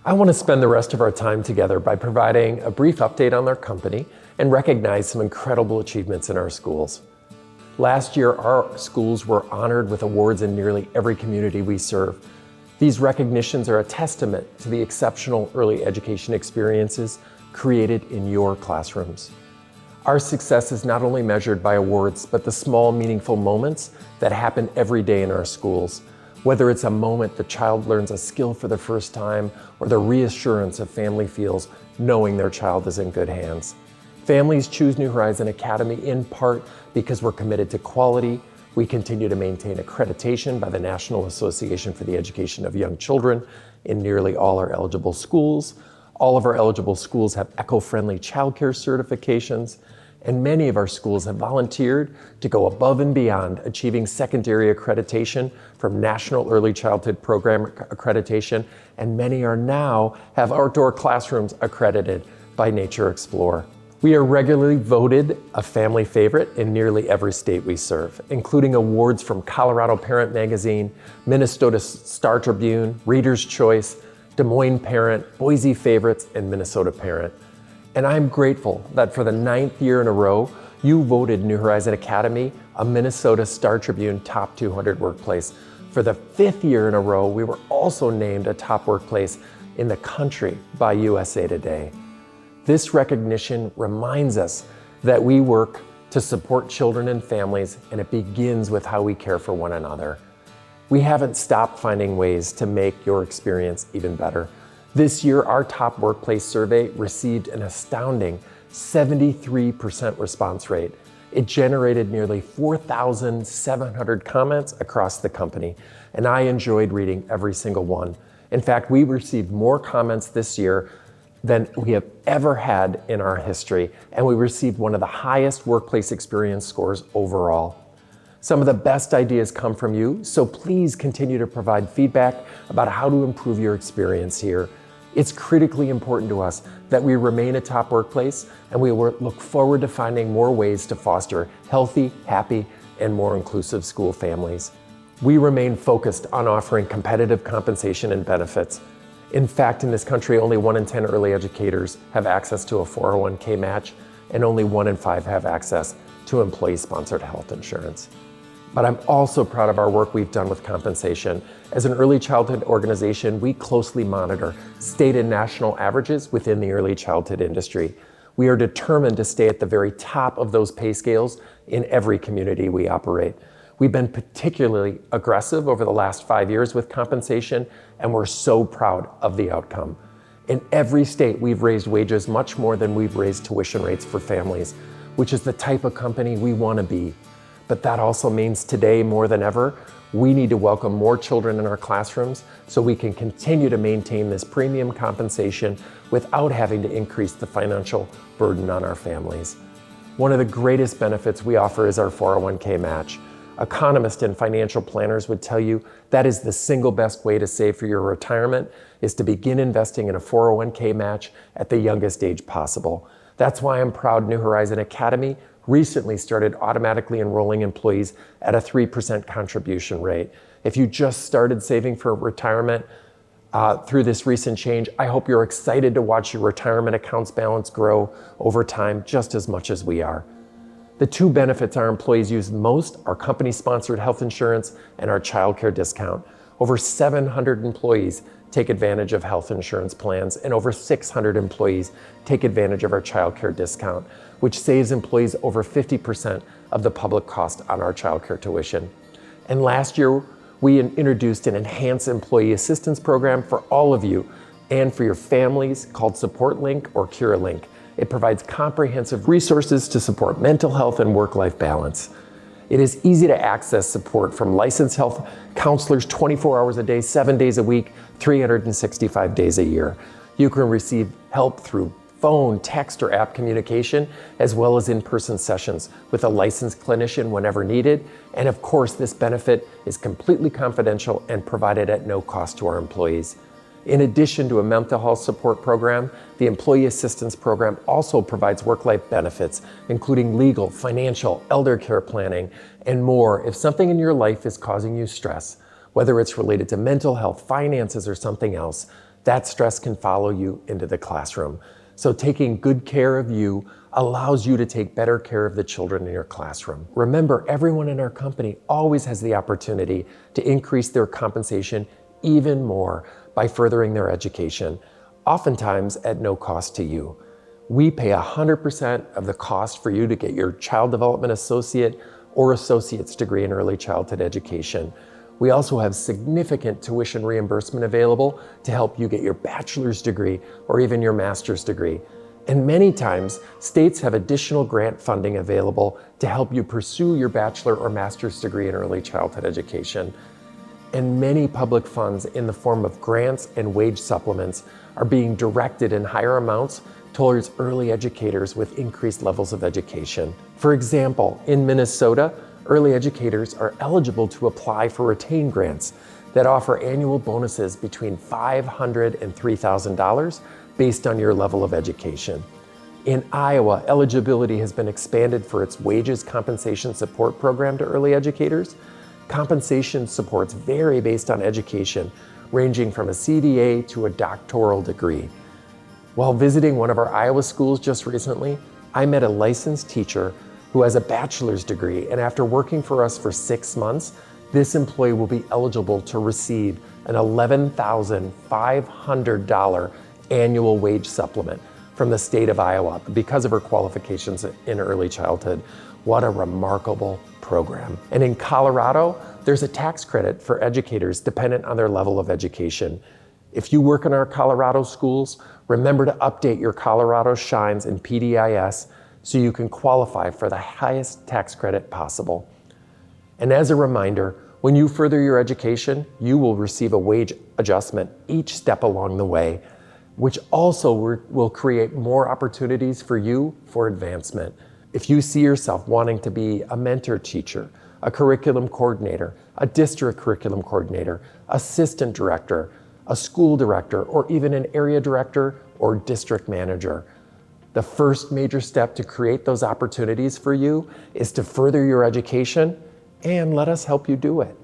I want to spend the rest of our time together by providing a brief update on our company and recognize some incredible achievements in our schools. Last year, our schools were honored with awards in nearly every community we serve. These recognitions are a testament to the exceptional early education experiences created in your classrooms. Our success is not only measured by awards, but the small, meaningful moments that happen every day in our schools. Whether it's a moment the child learns a skill for the first time or the reassurance a family feels knowing their child is in good hands. Families choose New Horizon Academy in part because we're committed to quality. We continue to maintain accreditation by the National Association for the Education of Young Children in nearly all our eligible schools. All of our eligible schools have eco-friendly childcare certifications, and many of our schools have volunteered to go above and beyond achieving secondary accreditation from National Early Childhood Program accreditation, and many are now have outdoor classrooms accredited by Nature Explorer. We are regularly voted a family favorite in nearly every state we serve, including awards from Colorado Parent Magazine, Minnesota Star Tribune, Reader's Choice, Des Moines Parent, Boise Favorites, and Minnesota Parent. And I'm grateful that for the 9th year in a row, you voted New Horizon Academy a Minnesota Star Tribune Top 200 Workplace. For the 5th year in a row, we were also named a top workplace in the country by USA Today. This recognition reminds us that we work to support children and families, and it begins with how we care for one another. We haven't stopped finding ways to make your experience even better. This year, our top workplace survey received an astounding 73% response rate. It generated nearly 4,700 comments across the company, and I enjoyed reading every single one. In fact, we received more comments this year than we have ever had in our history, and we received one of the highest workplace experience scores overall. Some of the best ideas come from you, so please continue to provide feedback about how to improve your experience here. It's critically important to us that we remain a top workplace, and we look forward to finding more ways to foster healthy, happy, and more inclusive school families. We remain focused on offering competitive compensation and benefits. In fact, in this country, only 1 in 10 early educators have access to a 401k match, and only 1 in 5 have access to employee-sponsored health insurance. But I'm also proud of our work we've done with compensation. As an early childhood organization, we closely monitor state and national averages within the early childhood industry. We are determined to stay at the very top of those pay scales in every community we operate. We've been particularly aggressive over the last 5 years with compensation, and we're so proud of the outcome. In every state, we've raised wages much more than we've raised tuition rates for families, which is the type of company we want to be. But that also means today, more than ever, we need to welcome more children in our classrooms so we can continue to maintain this premium compensation without having to increase the financial burden on our families. One of the greatest benefits we offer is our 401k match. Economists and financial planners would tell you that is the single best way to save for your retirement is to begin investing in a 401k match at the youngest age possible. That's why I'm proud New Horizon Academy recently started automatically enrolling employees at a 3% contribution rate. If you just started saving for retirement through this recent change, I hope you're excited to watch your retirement accounts balance grow over time just as much as we are. The two benefits our employees use most are company-sponsored health insurance and our childcare discount. Over 700 employees take advantage of health insurance plans, and over 600 employees take advantage of our childcare discount, which saves employees over 50% of the public cost on our childcare tuition. And last year, we introduced an enhanced employee assistance program for all of you and for your families called SupportLink or CureLink. It provides comprehensive resources to support mental health and work-life balance. It is easy to access support from licensed health counselors 24 hours a day, 7 days a week, 365 days a year. You can receive help through phone, text, or app communication, as well as in-person sessions with a licensed clinician whenever needed. And of course, this benefit is completely confidential and provided at no cost to our employees. In addition to a mental health support program, the Employee Assistance Program also provides work-life benefits, including legal, financial, elder care planning, and more if something in your life is causing you stress. Whether it's related to mental health, finances, or something else, that stress can follow you into the classroom. So taking good care of you allows you to take better care of the children in your classroom. Remember, everyone in our company always has the opportunity to increase their compensation even more by furthering their education, oftentimes at no cost to you. We pay 100% of the cost for you to get your child development associate or associate's degree in early childhood education. We also have significant tuition reimbursement available to help you get your bachelor's degree or even your master's degree. And many times, states have additional grant funding available to help you pursue your bachelor or master's degree in early childhood education. And many public funds in the form of grants and wage supplements are being directed in higher amounts towards early educators with increased levels of education. For example, in Minnesota, early educators are eligible to apply for retain grants that offer annual bonuses between $500 and $3,000 based on your level of education. In Iowa, eligibility has been expanded for its wages compensation support program to early educators. Compensation supports vary based on education, ranging from a CDA to a doctoral degree. While visiting one of our Iowa schools just recently, I met a licensed teacher who has a bachelor's degree, and after working for us for 6 months, this employee will be eligible to receive an $11,500 annual wage supplement from the state of Iowa because of her qualifications in early childhood. What a remarkable program. And in Colorado, there's a tax credit for educators dependent on their level of education. If you work in our Colorado schools, remember to update your Colorado Shines and PDIS so you can qualify for the highest tax credit possible. And as a reminder, when you further your education, you will receive a wage adjustment each step along the way, which also will create more opportunities for you for advancement. If you see yourself wanting to be a mentor teacher, a curriculum coordinator, a district curriculum coordinator, assistant director, a school director, or even an area director or district manager, the first major step to create those opportunities for you is to further your education and let us help you do it.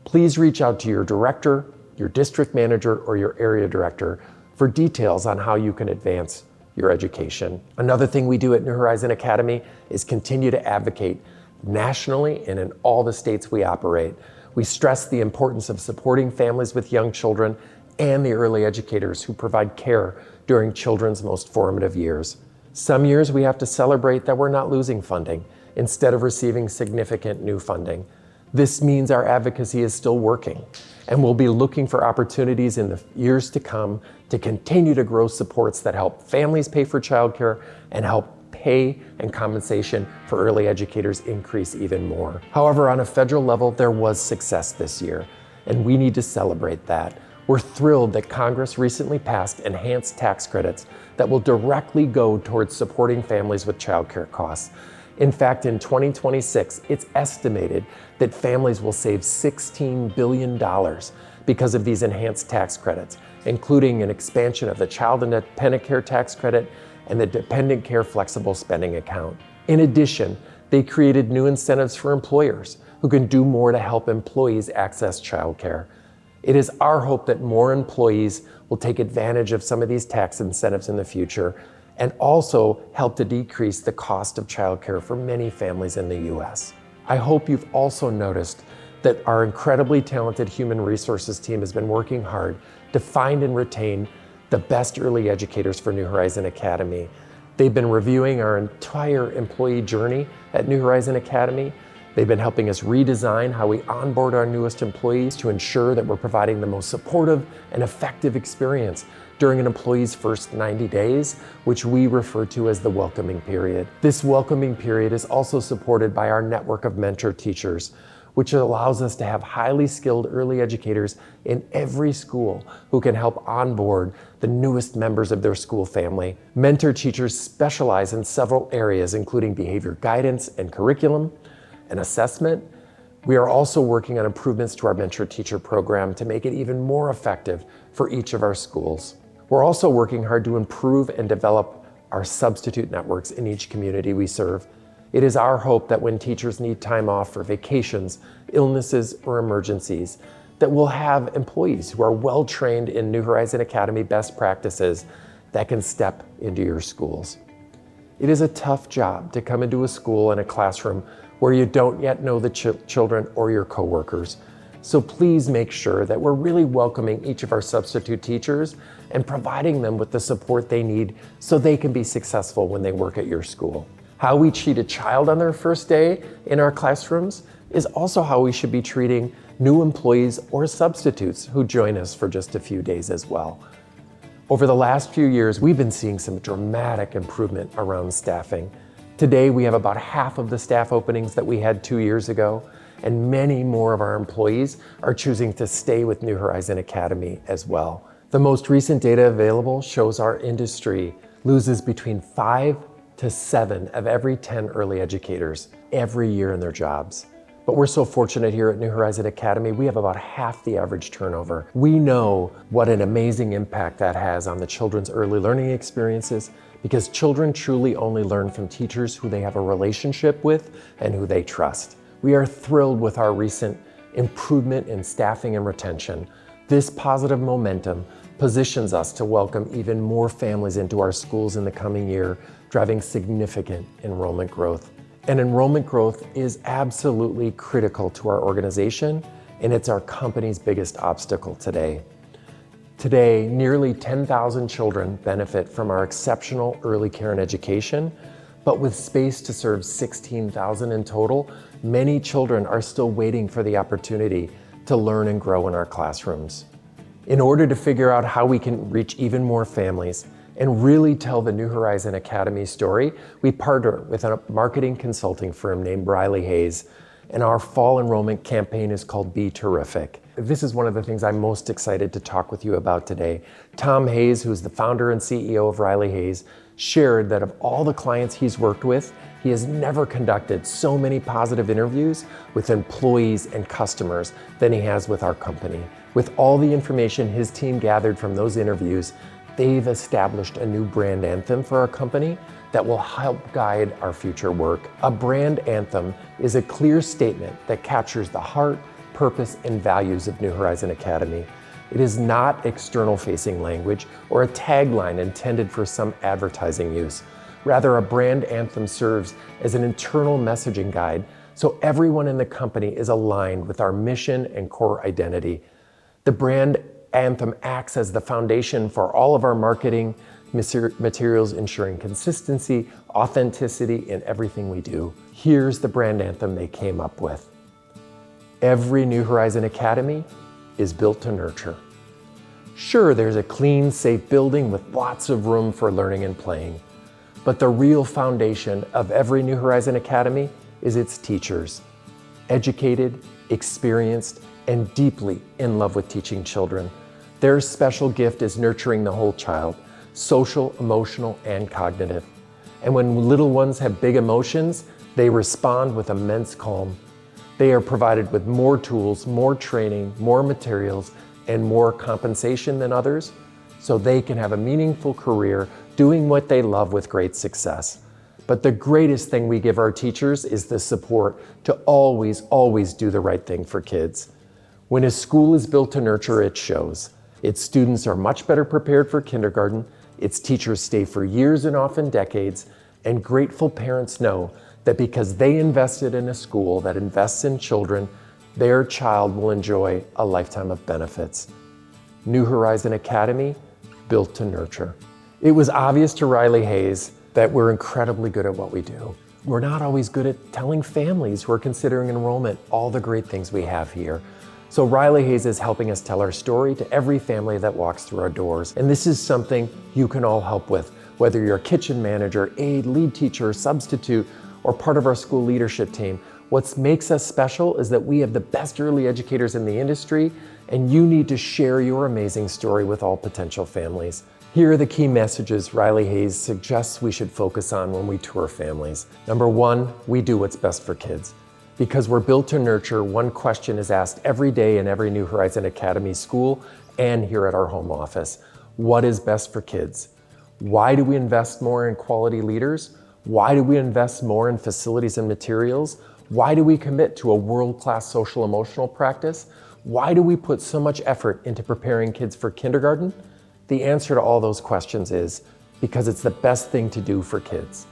Please reach out to your director, your district manager, or your area director for details on how you can advance your education. Another thing we do at New Horizon Academy is continue to advocate nationally and in all the states we operate. We stress the importance of supporting families with young children and the early educators who provide care during children's most formative years. Some years we have to celebrate that we're not losing funding instead of receiving significant new funding. This means our advocacy is still working, and we'll be looking for opportunities in the years to come to continue to grow supports that help families pay for childcare and help pay and compensation for early educators increase even more. However, on a federal level, there was success this year, and we need to celebrate that. We're thrilled that Congress recently passed enhanced tax credits that will directly go towards supporting families with childcare costs. In fact, in 2026, it's estimated that families will save $16 billion because of these enhanced tax credits, including an expansion of the Child and Dependent Care Tax Credit and the Dependent Care Flexible Spending Account. In addition, they created new incentives for employers who can do more to help employees access childcare. It is our hope that more employees will take advantage of some of these tax incentives in the future and also help to decrease the cost of childcare for many families in the U.S. I hope you've also noticed that our incredibly talented human resources team has been working hard to find and retain the best early educators for New Horizon Academy. They've been reviewing our entire employee journey at New Horizon Academy. They've been helping us redesign how we onboard our newest employees to ensure that we're providing the most supportive and effective experience during an employee's first 90 days, which we refer to as the welcoming period. This welcoming period is also supported by our network of mentor teachers, which allows us to have highly skilled early educators in every school who can help onboard the newest members of their school family. Mentor teachers specialize in several areas, including behavior guidance and curriculum, and assessment. We are also working on improvements to our mentor teacher program to make it even more effective for each of our schools. We're also working hard to improve and develop our substitute networks in each community we serve. It is our hope that when teachers need time off for vacations, illnesses, or emergencies, that we'll have employees who are well trained in New Horizon Academy best practices that can step into your schools. It is a tough job to come into a school and a classroom where you don't yet know the children or your coworkers. So please make sure that we're really welcoming each of our substitute teachers and providing them with the support they need so they can be successful when they work at your school. How we treat a child on their first day in our classrooms is also how we should be treating new employees or substitutes who join us for just a few days as well. Over the last few years, we've been seeing some dramatic improvement around staffing. Today, we have about half of the staff openings that we had 2 years ago, and many more of our employees are choosing to stay with New Horizon Academy as well. The most recent data available shows our industry loses between 5 to 7 of every 10 early educators every year in their jobs. But we're so fortunate here at New Horizon Academy, we have about half the average turnover. We know what an amazing impact that has on the children's early learning experiences because children truly only learn from teachers who they have a relationship with and who they trust. We are thrilled with our recent improvement in staffing and retention. This positive momentum positions us to welcome even more families into our schools in the coming year, driving significant enrollment growth. And enrollment growth is absolutely critical to our organization, and it's our company's biggest obstacle today. Today, nearly 10,000 children benefit from our exceptional early care and education, but with space to serve 16,000 in total, many children are still waiting for the opportunity to learn and grow in our classrooms. In order to figure out how we can reach even more families and really tell the New Horizon Academy story, we partner with a marketing consulting firm named Riley Hayes, and our fall enrollment campaign is called Be Terrific. This is one of the things I'm most excited to talk with you about today. Tom Hayes, who's the founder and CEO of Riley Hayes, shared that of all the clients he's worked with, he has never conducted so many positive interviews with employees and customers than he has with our company. With all the information his team gathered from those interviews, they've established a new brand anthem for our company that will help guide our future work. A brand anthem is a clear statement that captures the heart, purpose, and values of New Horizon Academy. It is not external-facing language or a tagline intended for some advertising use. Rather, a brand anthem serves as an internal messaging guide so everyone in the company is aligned with our mission and core identity. The brand anthem acts as the foundation for all of our marketing materials, ensuring consistency, authenticity in everything we do. Here's the brand anthem they came up with. Every New Horizon Academy is built to nurture. Sure, there's a clean, safe building with lots of room for learning and playing, but the real foundation of every New Horizon Academy is its teachers. Educated, experienced, and deeply in love with teaching children. Their special gift is nurturing the whole child, social, emotional, and cognitive. And when little ones have big emotions, they respond with immense calm. They are provided with more tools, more training, more materials, and more compensation than others, so they can have a meaningful career doing what they love with great success. But the greatest thing we give our teachers is the support to always, always do the right thing for kids. When a school is built to nurture, it shows. Its students are much better prepared for kindergarten, its teachers stay for years and often decades, and grateful parents know that because they invested in a school that invests in children, their child will enjoy a lifetime of benefits. New Horizon Academy, built to nurture. It was obvious to Riley Hayes that we're incredibly good at what we do. We're not always good at telling families who are considering enrollment all the great things we have here. So Riley Hayes is helping us tell our story to every family that walks through our doors. And this is something you can all help with, whether you're a kitchen manager, aide, lead teacher, substitute, or part of our school leadership team. What makes us special is that we have the best early educators in the industry, and you need to share your amazing story with all potential families. Here are the key messages Riley Hayes suggests we should focus on when we tour families. Number one, we do what's best for kids. Because we're built to nurture, one question is asked every day in every New Horizon Academy school and here at our home office. What is best for kids? Why do we invest more in quality leaders? Why do we invest more in facilities and materials? Why do we commit to a world-class social emotional practice? Why do we put so much effort into preparing kids for kindergarten? The answer to all those questions is because it's the best thing to do for kids.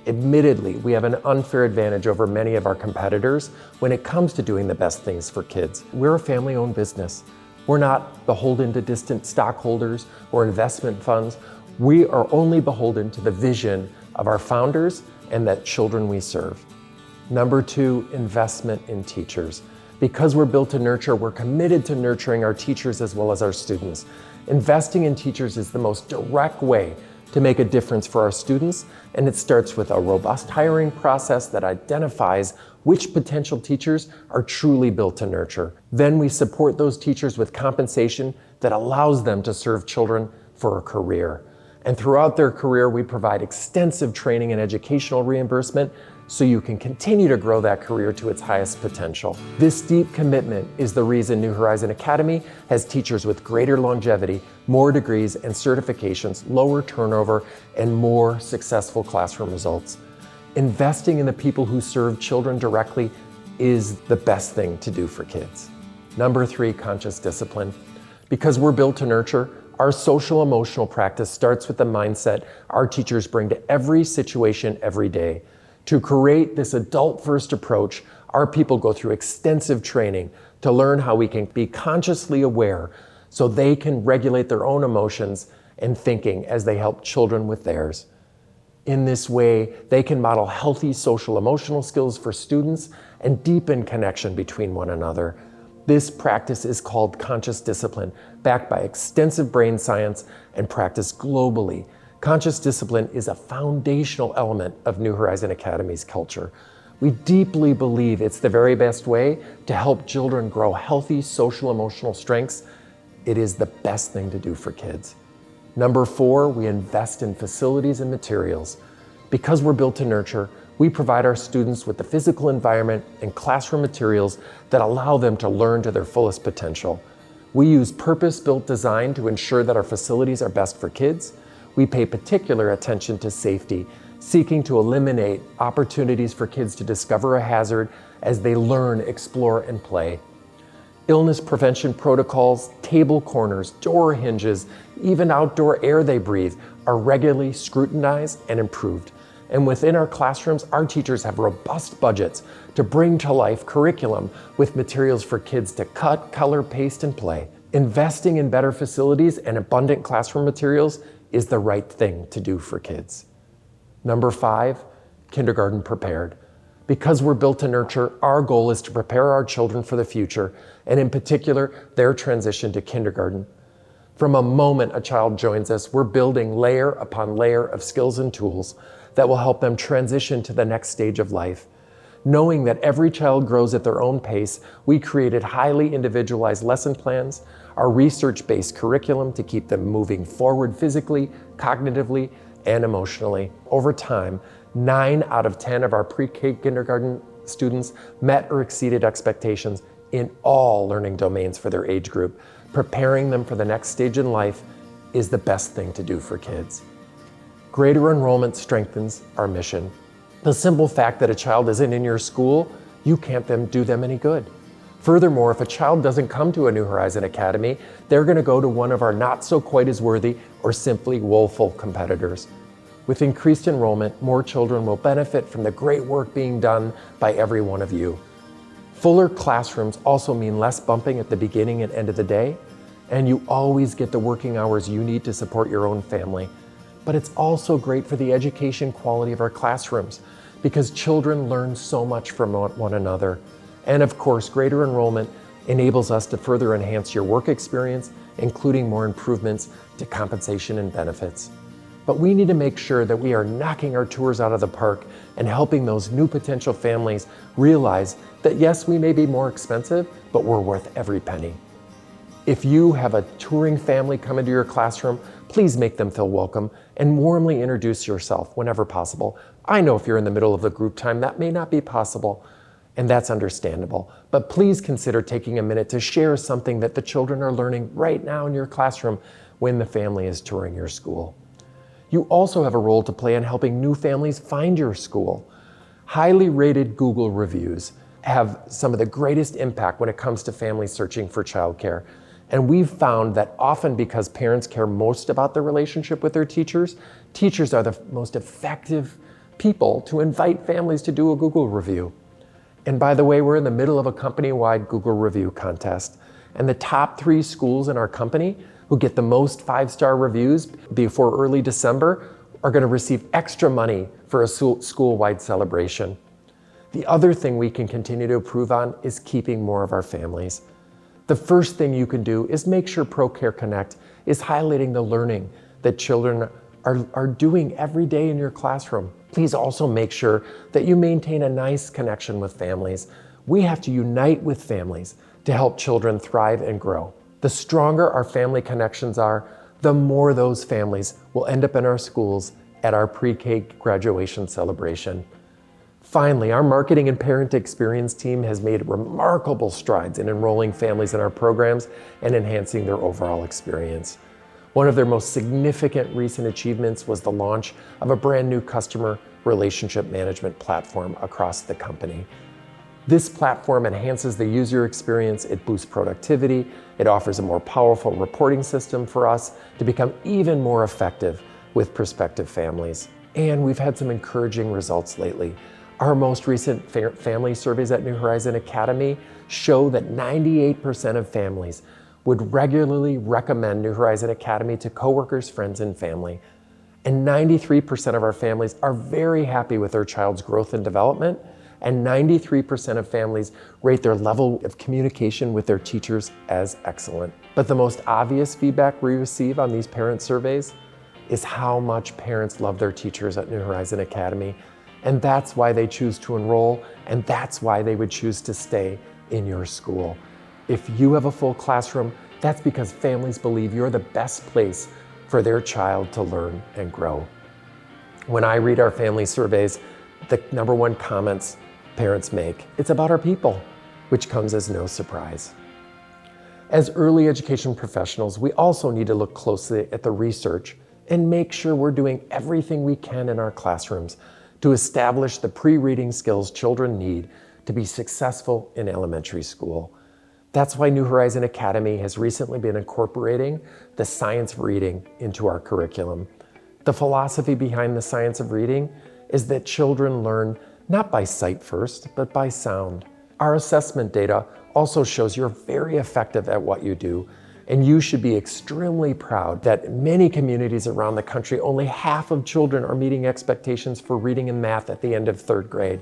Admittedly, we have an unfair advantage over many of our competitors when it comes to doing the best things for kids. We're a family-owned business. We're not beholden to distant stockholders or investment funds. We are only beholden to the vision of our founders and the children we serve. Number 2, investment in teachers. Because we're built to nurture, we're committed to nurturing our teachers as well as our students. Investing in teachers is the most direct way to make a difference for our students, and it starts with a robust hiring process that identifies which potential teachers are truly built to nurture. Then we support those teachers with compensation that allows them to serve children for a career. And throughout their career, we provide extensive training and educational reimbursement so you can continue to grow that career to its highest potential. This deep commitment is the reason New Horizon Academy has teachers with greater longevity, more degrees and certifications, lower turnover, and more successful classroom results. Investing in the people who serve children directly is the best thing to do for kids. Number 3, conscious discipline. Because we're built to nurture, our social emotional practice starts with the mindset our teachers bring to every situation every day. To create this adult-first approach, our people go through extensive training to learn how we can be consciously aware so they can regulate their own emotions and thinking as they help children with theirs. In this way, they can model healthy social emotional skills for students and deepen connection between one another. This practice is called conscious discipline, backed by extensive brain science and practiced globally. Conscious discipline is a foundational element of New Horizon Academy's culture. We deeply believe it's the very best way to help children grow healthy social emotional strengths. It is the best thing to do for kids. Number 4, we invest in facilities and materials. Because we're built to nurture, we provide our students with the physical environment and classroom materials that allow them to learn to their fullest potential. We use purpose-built design to ensure that our facilities are best for kids. We pay particular attention to safety, seeking to eliminate opportunities for kids to discover a hazard as they learn, explore, and play. Illness prevention protocols, table corners, door hinges, even outdoor air they breathe are regularly scrutinized and improved. And within our classrooms, our teachers have robust budgets to bring to life curriculum with materials for kids to cut, color, paste, and play. Investing in better facilities and abundant classroom materials is the right thing to do for kids. Number 5, kindergarten prepared. Because we're built to nurture, our goal is to prepare our children for the future, and in particular, their transition to kindergarten. From a moment a child joins us, we're building layer upon layer of skills and tools that will help them transition to the next stage of life. Knowing that every child grows at their own pace, we created highly individualized lesson plans, our research-based curriculum to keep them moving forward physically, cognitively, and emotionally. Over time, 9 out of 10 of our pre-K kindergarten students met or exceeded expectations in all learning domains for their age group. Preparing them for the next stage in life is the best thing to do for kids. Greater enrollment strengthens our mission. The simple fact that a child isn't in your school, you can't do them any good. Furthermore, if a child doesn't come to a New Horizon Academy, they're going to go to one of our not so quite as worthy or simply woeful competitors. With increased enrollment, more children will benefit from the great work being done by every one of you. Fuller classrooms also mean less bumping at the beginning and end of the day, and you always get the working hours you need to support your own family. But it's also great for the education quality of our classrooms because children learn so much from one another. And of course, greater enrollment enables us to further enhance your work experience, including more improvements to compensation and benefits. But we need to make sure that we are knocking our tours out of the park and helping those new potential families realize that yes, we may be more expensive, but we're worth every penny. If you have a touring family come into your classroom, please make them feel welcome and warmly introduce yourself whenever possible. I know if you're in the middle of a group time, that may not be possible, and that's understandable. But please consider taking a minute to share something that the children are learning right now in your classroom when the family is touring your school. You also have a role to play in helping new families find your school. Highly rated Google reviews, have some of the greatest impact when it comes to families searching for childcare. And we've found that often because parents care most about the relationship with their teachers, teachers are the most effective people to invite families to do a Google review. And by the way, we're in the middle of a company-wide Google review contest. And the top 3 schools in our company who get the most 5-star reviews before early December are going to receive extra money for a school-wide celebration. The other thing we can continue to improve on is keeping more of our families. The first thing you can do is make sure ProCare Connect is highlighting the learning that children are doing every day in your classroom. Please also make sure that you maintain a nice connection with families. We have to unite with families to help children thrive and grow. The stronger our family connections are, the more those families will end up in our schools at our pre-K graduation celebration. Finally, our marketing and parent experience team has made remarkable strides in enrolling families in our programs and enhancing their overall experience. One of their most significant recent achievements was the launch of a brand new customer relationship management platform across the company. This platform enhances the user experience, it boosts productivity, it offers a more powerful reporting system for us to become even more effective with prospective families. And we've had some encouraging results lately. Our most recent family surveys at New Horizon Academy show that 98% of families would regularly recommend New Horizon Academy to coworkers, friends, and family. And 93% of our families are very happy with their child's growth and development, and 93% of families rate their level of communication with their teachers as excellent. But the most obvious feedback we receive on these parent surveys is how much parents love their teachers at New Horizon Academy. And that's why they choose to enroll, and that's why they would choose to stay in your school. If you have a full classroom, that's because families believe you're the best place for their child to learn and grow. When I read our family surveys, the #1 comments parents make, it's about our people, which comes as no surprise. As early education professionals, we also need to look closely at the research and make sure we're doing everything we can in our classrooms to establish the pre-reading skills children need to be successful in elementary school. That's why New Horizon Academy has recently been incorporating the science of reading into our curriculum. The philosophy behind the science of reading is that children learn not by sight first, but by sound. Our assessment data also shows you're very effective at what you do, and you should be extremely proud that in many communities around the country, only half of children are meeting expectations for reading and math at the end of 3rd grade.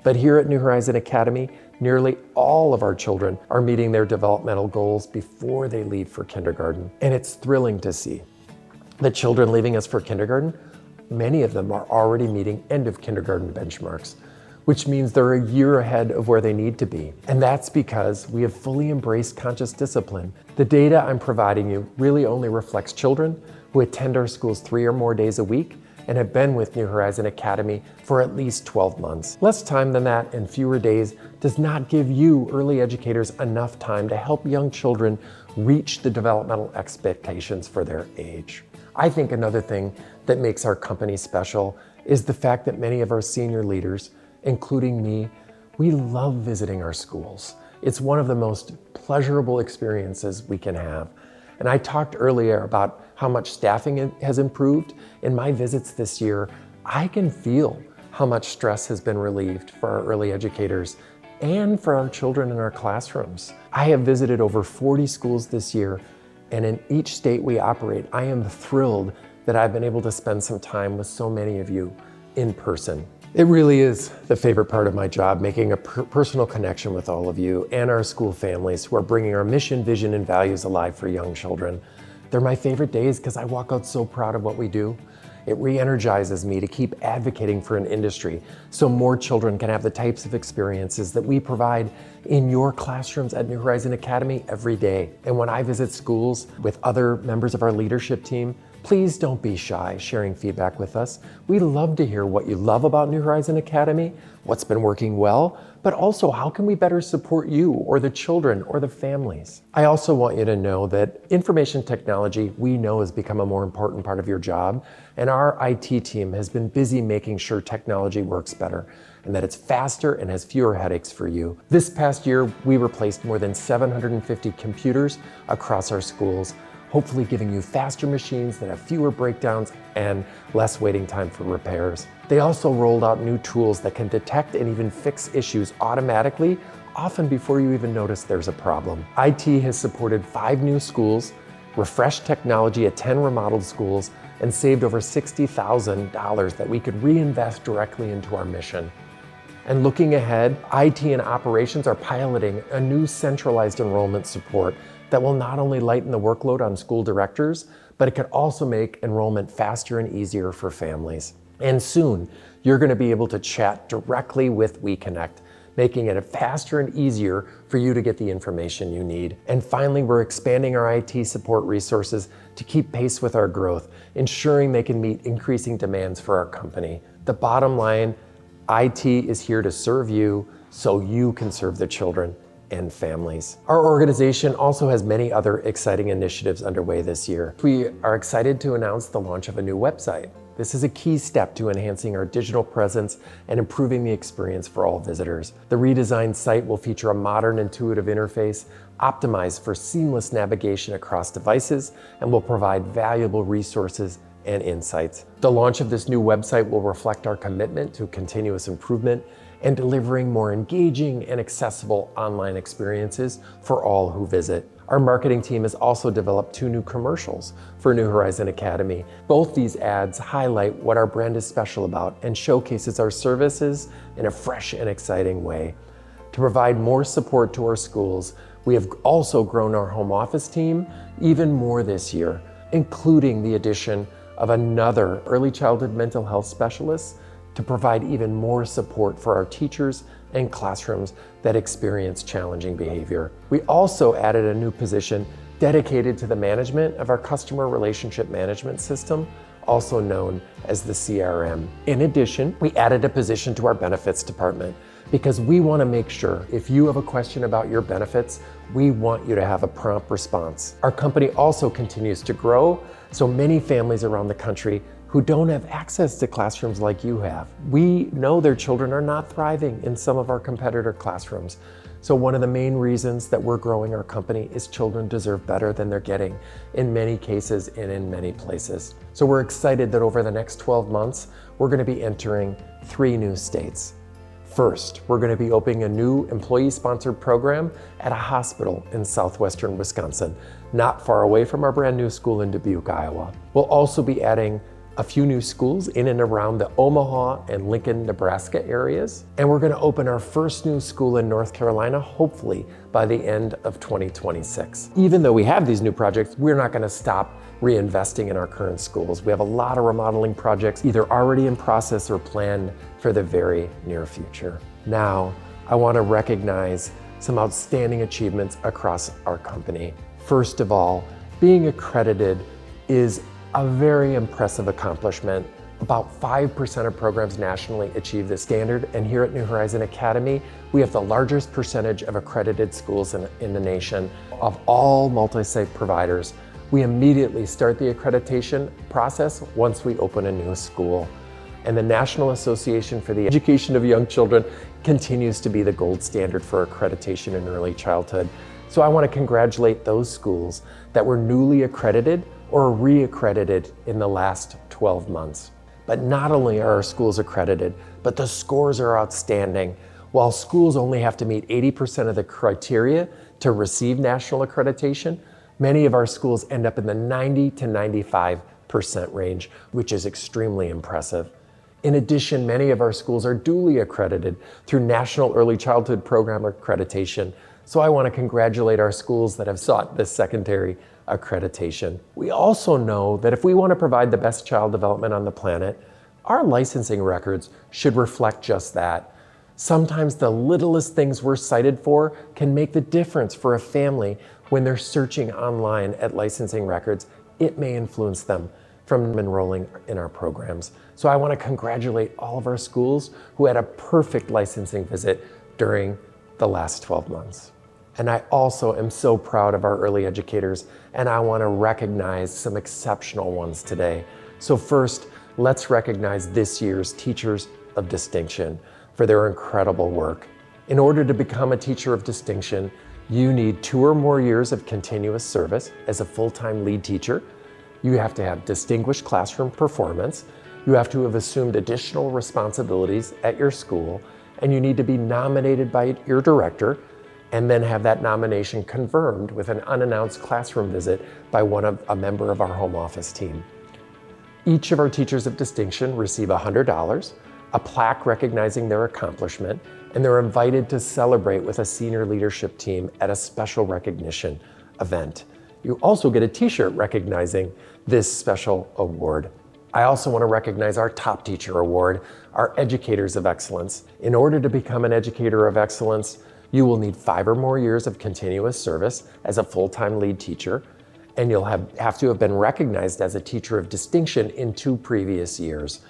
But here at New Horizon Academy, nearly all of our children are meeting their developmental goals before they leave for kindergarten. And it's thrilling to see. The children leaving us for kindergarten, many of them are already meeting end of kindergarten benchmarks, which means they're a year ahead of where they need to be. And that's because we have fully embraced conscious discipline. The data I'm providing you really only reflects children who attend our schools 3 or more days a week and have been with New Horizon Academy for at least 12 months. Less time than that and fewer days does not give you early educators enough time to help young children reach the developmental expectations for their age. I think another thing that makes our company special is the fact that many of our senior leaders, including me, we love visiting our schools. It's one of the most pleasurable experiences we can have. And I talked earlier about how much staffing has improved. In my visits this year, I can feel how much stress has been relieved for our early educators and for our children in our classrooms. I have visited over 40 schools this year, and in each state we operate, I am thrilled that I've been able to spend some time with so many of you in person. It really is the favorite part of my job, making a personal connection with all of you and our school families who are bringing our mission, vision, and values alive for young children. They're my favorite days because I walk out so proud of what we do. It re-energizes me to keep advocating for an industry so more children can have the types of experiences that we provide in your classrooms at New Horizon Academy every day. And when I visit schools with other members of our leadership team, Please don't be shy sharing feedback with us. We love to hear what you love about New Horizon Academy, what's been working well, but also how can we better support you or the children or the families. I also want you to know that information technology we know has become a more important part of your job, and our IT team has been busy making sure technology works better and that it's faster and has fewer headaches for you. This past year, we replaced more than 750 computers across our schools, hopefully giving you faster machines that have fewer breakdowns and less waiting time for repairs. They also rolled out new tools that can detect and even fix issues automatically, often before you even notice there's a problem. IT has supported 5 new schools, refreshed technology at 10 remodeled schools, and saved over $60,000 that we could reinvest directly into our mission. And looking ahead, IT and operations are piloting a new centralized enrollment support that will not only lighten the workload on school directors, but it could also make enrollment faster and easier for families. And soon, you're going to be able to chat directly with WeConnect, making it faster and easier for you to get the information you need. And finally, we're expanding our IT support resources to keep pace with our growth, ensuring they can meet increasing demands for our company. The bottom line, IT is here to serve you so you can serve the children and families. Our organization also has many other exciting initiatives underway this year. We are excited to announce the launch of a new website. This is a key step to enhancing our digital presence and improving the experience for all visitors. The redesigned site will feature a modern, intuitive interface optimized for seamless navigation across devices and will provide valuable resources and insights. The launch of this new website will reflect our commitment to continuous improvement and delivering more engaging and accessible online experiences for all who visit. Our marketing team has also developed 2 new commercials for New Horizon Academy. Both these ads highlight what our brand is special about and showcases our services in a fresh and exciting way. To provide more support to our schools, we have also grown our home office team even more this year, including the addition of another early childhood mental health specialist to provide even more support for our teachers and classrooms that experience challenging behavior. We also added a new position dedicated to the management of our customer relationship management system, also known as the CRM. In addition, we added a position to our benefits department because we want to make sure if you have a question about your benefits, we want you to have a prompt response. Our company also continues to grow, so many families around the country who don't have access to classrooms like you have. We know their children are not thriving in some of our competitor classrooms. So one of the main reasons that we're growing our company is children deserve better than they're getting in many cases and in many places. So we're excited that over the next 12 months, we're going to be entering 3 new states. First, we're going to be opening a new employee-sponsored program at a hospital in southwestern Wisconsin, not far away from our brand new school in Dubuque, Iowa. We'll also be adding a few new schools in and around the Omaha and Lincoln, Nebraska areas. And we're going to open our first new school in North Carolina, hopefully by the end of 2026. Even though we have these new projects, we're not going to stop reinvesting in our current schools. We have a lot of remodeling projects either already in process or planned for the very near future. Now, I want to recognize some outstanding achievements across our company. First of all, being accredited is a very impressive accomplishment. About 5% of programs nationally achieve this standard, and here at New Horizon Academy, we have the largest percentage of accredited schools in the nation. Of all multi-site providers, we immediately start the accreditation process once we open a new school. And the National Association for the Education of Young Children continues to be the gold standard for accreditation in early childhood. So I want to congratulate those schools that were newly accredited or re-accredited in the last 12 months. But not only are our schools accredited, but the scores are outstanding. While schools only have to meet 80% of the criteria to receive national accreditation, many of our schools end up in the 90 to 95% range, which is extremely impressive. In addition, many of our schools are duly accredited through National Early Childhood Program accreditation. So I want to congratulate our schools that have sought this secondary accreditation. We also know that if we want to provide the best child development on the planet, our licensing records should reflect just that. Sometimes the littlest things we're cited for can make the difference for a family when they're searching online at licensing records. It may influence them from enrolling in our programs. So I want to congratulate all of our schools who had a perfect licensing visit during the last 12 months. And I also am so proud of our early educators, and I want to recognize some exceptional ones today. So first, let's recognize this year's Teachers of Distinction for their incredible work. In order to become a Teacher of Distinction, you need 2 or more years of continuous service as a full-time lead teacher. You have to have distinguished classroom performance. You have to have assumed additional responsibilities at your school, and you need to be nominated by your director and then have that nomination confirmed with an unannounced classroom visit by a member of our home office team. Each of our Teachers of Distinction receive $100, a plaque recognizing their accomplishment, and they're invited to celebrate with a senior leadership team at a special recognition event. You also get a t-shirt recognizing this special award. I also want to recognize our Top Teacher Award, our Educators of Excellence. In order to become an Educator of Excellence, you will need 5 or more years of continuous service as a full-time lead teacher, and you'll have to have been recognized as a Teacher of Distinction in 2 previous years.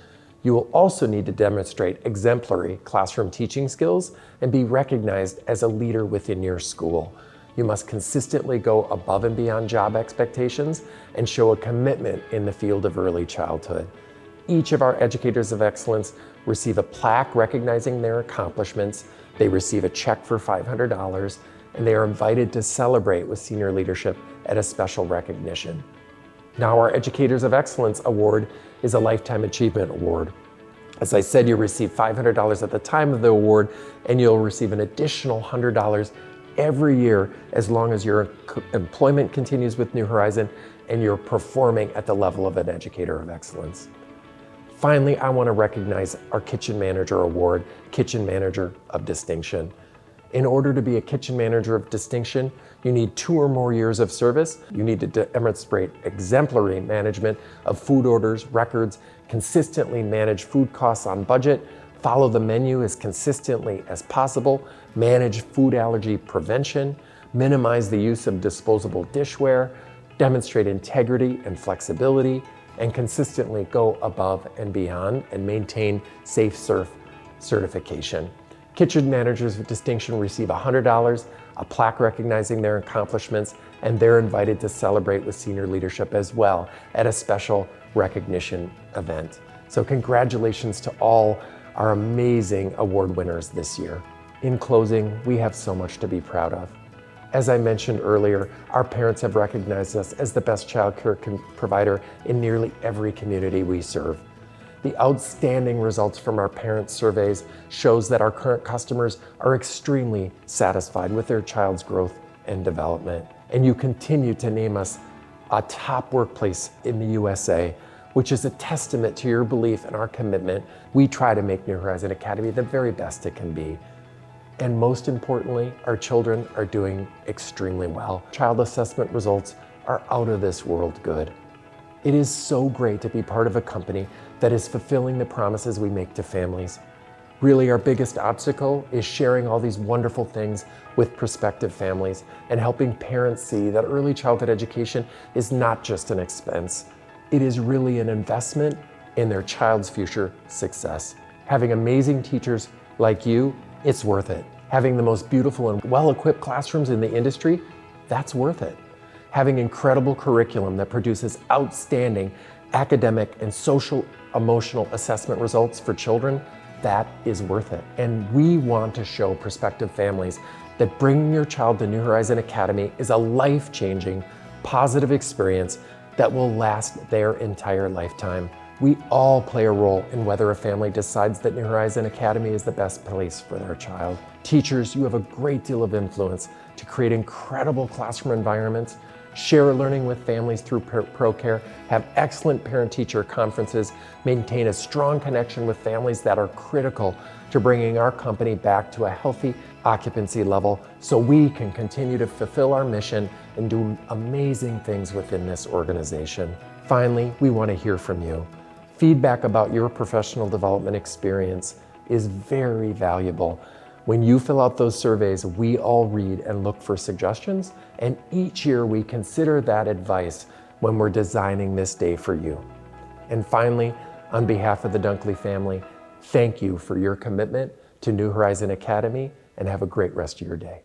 You will also need to demonstrate exemplary classroom teaching skills and be recognized as a leader within your school. You must consistently go above and beyond job expectations and show a commitment in the field of early childhood. Each of our Educators of Excellence receive a plaque recognizing their accomplishments. They receive a check for $500, and they are invited to celebrate with senior leadership at a special recognition. Now, our Educators of Excellence Award is a Lifetime Achievement Award. As I said, you receive $500 at the time of the award, and you'll receive an additional $100 every year as long as your employment continues with New Horizon and you're performing at the level of an Educator of Excellence. Finally, I want to recognize our Kitchen Manager Award, Kitchen Manager of Distinction. In order to be a Kitchen Manager of Distinction, you need 2 or more years of service. You need to demonstrate exemplary management of food orders, records, consistently manage food costs on budget, follow the menu as consistently as possible, manage food allergy prevention, minimize the use of disposable dishware, demonstrate integrity and flexibility, and consistently go above and beyond and maintain Safe Surf certification. Kitchen Managers of Distinction receive $100, a plaque recognizing their accomplishments, and they're invited to celebrate with senior leadership as well at a special recognition event. So congratulations to all our amazing award winners this year. In closing, we have so much to be proud of. As I mentioned earlier, our parents have recognized us as the best child care provider in nearly every community we serve. The outstanding results from our parent surveys shows that our current customers are extremely satisfied with their child's growth and development. And you continue to name us a top workplace in the USA, which is a testament to your belief and our commitment. We try to make New Horizon Academy the very best it can be. And most importantly, our children are doing extremely well. Child assessment results are out of this world good. It is so great to be part of a company that is fulfilling the promises we make to families. Really, our biggest obstacle is sharing all these wonderful things with prospective families and helping parents see that early childhood education is not just an expense. It is really an investment in their child's future success. Having amazing teachers like you, it's worth it. Having the most beautiful and well-equipped classrooms in the industry, that's worth it. Having incredible curriculum that produces outstanding academic and social emotional assessment results for children, that is worth it. And we want to show prospective families that bringing your child to New Horizon Academy is a life-changing, positive experience that will last their entire lifetime. We all play a role in whether a family decides that New Horizon Academy is the best place for their child. Teachers, you have a great deal of influence to create incredible classroom environments, share learning with families through ProCare, have excellent parent-teacher conferences, maintain a strong connection with families that are critical to bringing our company back to a healthy occupancy level so we can continue to fulfill our mission and do amazing things within this organization. Finally, we want to hear from you. Feedback about your professional development experience is very valuable. When you fill out those surveys, we all read and look for suggestions, and each year we consider that advice when we're designing this day for you. And finally, on behalf of the Dunkley family, thank you for your commitment to New Horizon Academy, and have a great rest of your day.